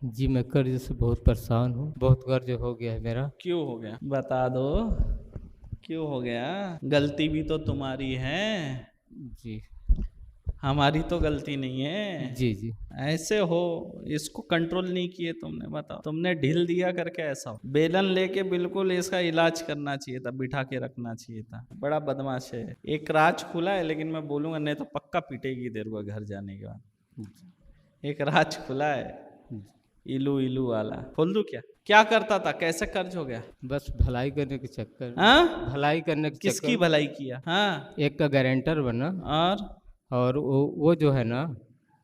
जी, मैं कर्ज से बहुत परेशान हूँ। बहुत कर्ज हो गया है मेरा। क्यों हो गया बता दो। क्यों हो गया? गलती भी तो तुम्हारी है, जी। हमारी तो गलती नहीं है। जी, जी। ऐसे हो, इसको कंट्रोल नहीं किए तुमने, बताओ। तुमने ढील दिया करके ऐसा हो। बेलन लेके बिल्कुल इसका इलाज करना चाहिए था, बिठा के रखना चाहिए था। बड़ा बदमाश है। एक राज खुला है, लेकिन मैं बोलूंगा नहीं तो पक्का पीटेगी तेरे को घर जाने के बाद। जी, एक राज खुला है, जी। इलू इलू वाला। खोल दूं क्या? क्या करता था, कैसे कर्ज हो गया? बस भलाई करने के चक्कर में, हाँ? भलाई करने के किसकी चक्कर में भलाई किया? हाँ। एक का गारंटर बना। और और वो जो है ना,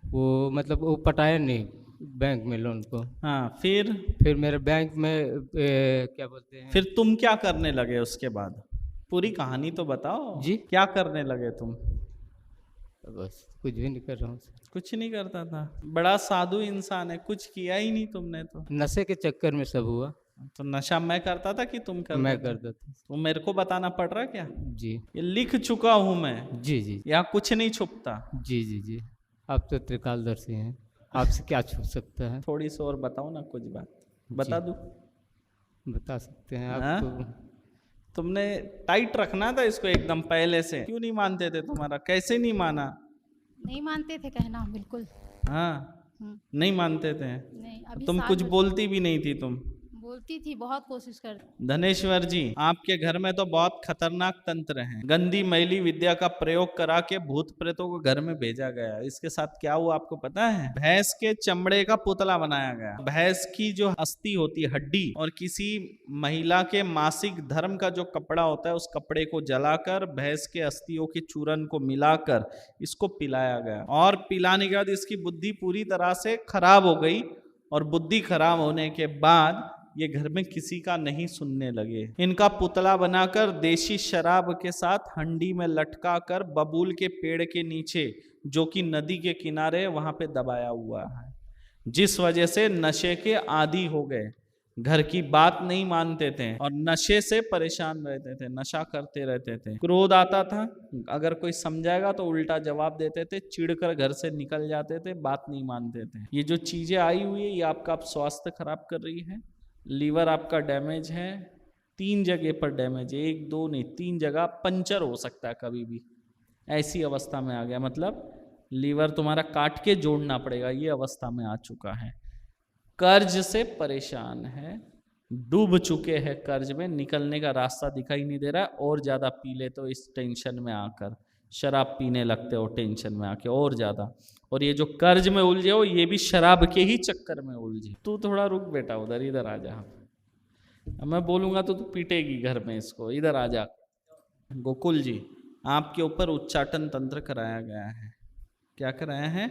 वो मतलब वो पटाया नहीं बैंक में लोन को। हाँ, फिर फिर मेरे बैंक में क्या बोलते हैं। फिर तुम क्या करने लगे उसके बाद? पूरी कहानी तो बताओ। जी। क्या करने लगे तुम? बस कुछ भी नहीं कर रहा हूँ सर। कुछ नहीं करता था? बड़ा साधु इंसान है, कुछ किया ही नहीं तुमने तो। नशे के चक्कर में सब हुआ। तो नशा मैं करता था कि तुम करते मैं थे? करता था। तो मेरे को बताना पड़ रहा क्या? जी, ये लिख चुका हूं मैं, जी। जी, यहाँ कुछ नहीं छुपता। जी। जी, जी। आप तो त्रिकालदर्शी हैं, आपसे क्या छूट सकता है। थोड़ी सी और बताओ ना, कुछ बात बता जी, दूं? बता सकते हैं आप हाँ? तो। तुमने टाइट रखना था इसको एकदम पहले से। क्यों नहीं मानते थे? तुम्हारा कैसे नहीं माना? नहीं मानते थे कहना बिल्कुल। हाँ, हुँ, नहीं मानते थे। नहीं अभी तुम साल कुछ भर बोलती भी नहीं थी तुम। बोलती थी, बहुत कोशिश कर धनेश्वर जी, आपके घर में तो बहुत खतरनाक तंत्र है। गंदी मैली विद्या का प्रयोग करा के भूत प्रेतों को घर में भेजा गया। इसके साथ क्या हुआ आपको पता है? भैंस के चमड़े का पुतला बनाया गया। भैंस की जो अस्थि होती है, हड्डी, और किसी महिला के मासिक धर्म का जो कपड़ा होता है, उस कपड़े को जलाकर भैंस के अस्थियों के चूरन को मिलाकर इसको पिलाया गया। और पिलाने के बाद इसकी बुद्धि पूरी तरह से खराब हो गई। और बुद्धि खराब होने के बाद ये घर में किसी का नहीं सुनने लगे। इनका पुतला बनाकर देशी शराब के साथ हंडी में लटका कर बबूल के पेड़ के नीचे, जो कि नदी के किनारे, वहां पे दबाया हुआ है। जिस वजह से नशे के आदी हो गए, घर की बात नहीं मानते थे और नशे से परेशान रहते थे, नशा करते रहते थे। क्रोध आता था, अगर कोई समझाएगा तो उल्टा जवाब देते थे, चिढ़कर घर से निकल जाते थे, बात नहीं मानते थे। ये जो चीजें आई हुई है, ये आपका स्वास्थ्य खराब कर रही है। लीवर आपका डैमेज है, 3 जगह पर डैमेज है, एक दो नहीं 3 जगह पंचर हो सकता है कभी भी। ऐसी अवस्था में आ गया, मतलब लीवर तुम्हारा काट के जोड़ना पड़ेगा, ये अवस्था में आ चुका है। कर्ज से परेशान है, डूब चुके हैं कर्ज में, निकलने का रास्ता दिखाई नहीं दे रहा है। और ज्यादा पी ले तो इस टेंशन में आकर शराब पीने लगते हो, टेंशन में आके और ज्यादा। और ये जो कर्ज में उलझे हो, ये भी शराब के ही चक्कर में उलझे। तू थोड़ा रुक बेटा, उधर इधर आ जा। अब मैं बोलूंगा तो तू पीटेगी घर में इसको। इधर आ जा। गोकुल जी, आपके ऊपर उच्चाटन तंत्र कराया गया है। क्या कराया है?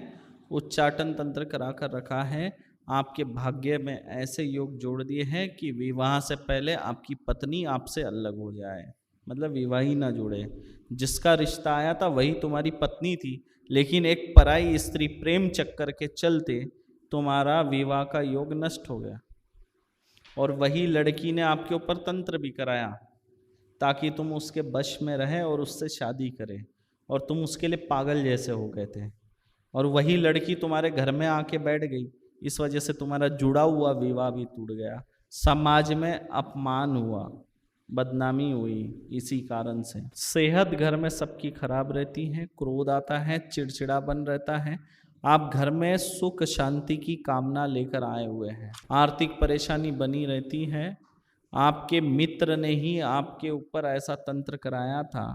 उच्चाटन तंत्र करा कर रखा है। आपके भाग्य में ऐसे योग जोड़ दिए हैं कि विवाह से पहले आपकी पत्नी आपसे अलग हो जाए, मतलब विवाह ही ना जुड़े। जिसका रिश्ता आया था वही तुम्हारी पत्नी थी, लेकिन एक पराई स्त्री प्रेम चक्कर के चलते तुम्हारा विवाह का योग नष्ट हो गया। और वही लड़की ने आपके ऊपर तंत्र भी कराया ताकि तुम उसके वश में रहे और उससे शादी करें, और तुम उसके लिए पागल जैसे हो गए थे। और वही लड़की तुम्हारे घर में आके बैठ गई, इस वजह से तुम्हारा जुड़ा हुआ विवाह भी टूट गया। समाज में अपमान हुआ, बदनामी हुई इसी कारण से। सेहत घर में सबकी खराब रहती है, क्रोध आता है, चिड़चिड़ापन रहता है। आप घर में सुख शांति की कामना लेकर आए हुए हैं, आर्थिक परेशानी बनी रहती है। आपके मित्र ने ही आपके ऊपर ऐसा तंत्र कराया था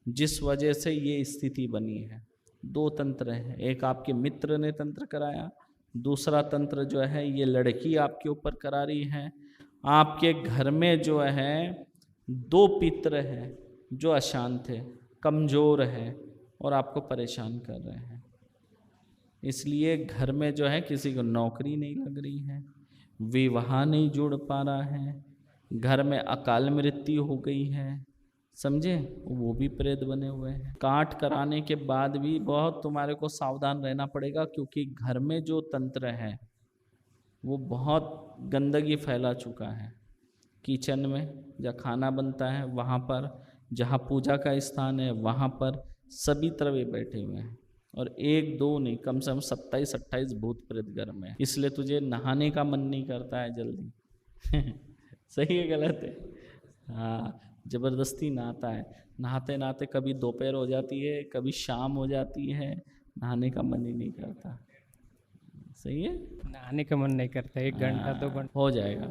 जिस वजह से ये स्थिति बनी है। 2 तंत्र हैं, एक आपके मित्र ने तंत्र कराया, दूसरा तंत्र जो है ये लड़की आपके ऊपर करा रही है। आपके घर में जो है 2 पितर हैं जो अशांत है, कमजोर है और आपको परेशान कर रहे हैं। इसलिए घर में जो है किसी को नौकरी नहीं लग रही है, विवाह नहीं जुड़ पा रहा है, घर में अकाल मृत्यु हो गई है, समझे? वो भी प्रेत बने हुए हैं। काट कराने के बाद भी बहुत तुम्हारे को सावधान रहना पड़ेगा, क्योंकि घर में जो तंत्र है वो बहुत गंदगी फैला चुका है। किचन में जहाँ खाना बनता है वहाँ पर, जहाँ पूजा का स्थान है वहाँ पर, सभी तरफ ये बैठे हुए हैं। और एक दो नहीं, कम से कम 27-28 भूत प्रेत घर में है। इसलिए तुझे नहाने का मन नहीं करता है जल्दी। सही है गलत है? हाँ, जबरदस्ती नहाता है। नहाते नहाते कभी दोपहर हो जाती है, कभी शाम हो जाती है, नहाने का मन ही नहीं करता। सही है? नहाने का मन नहीं करता, 1 घंटा 2 घंटा हो जाएगा।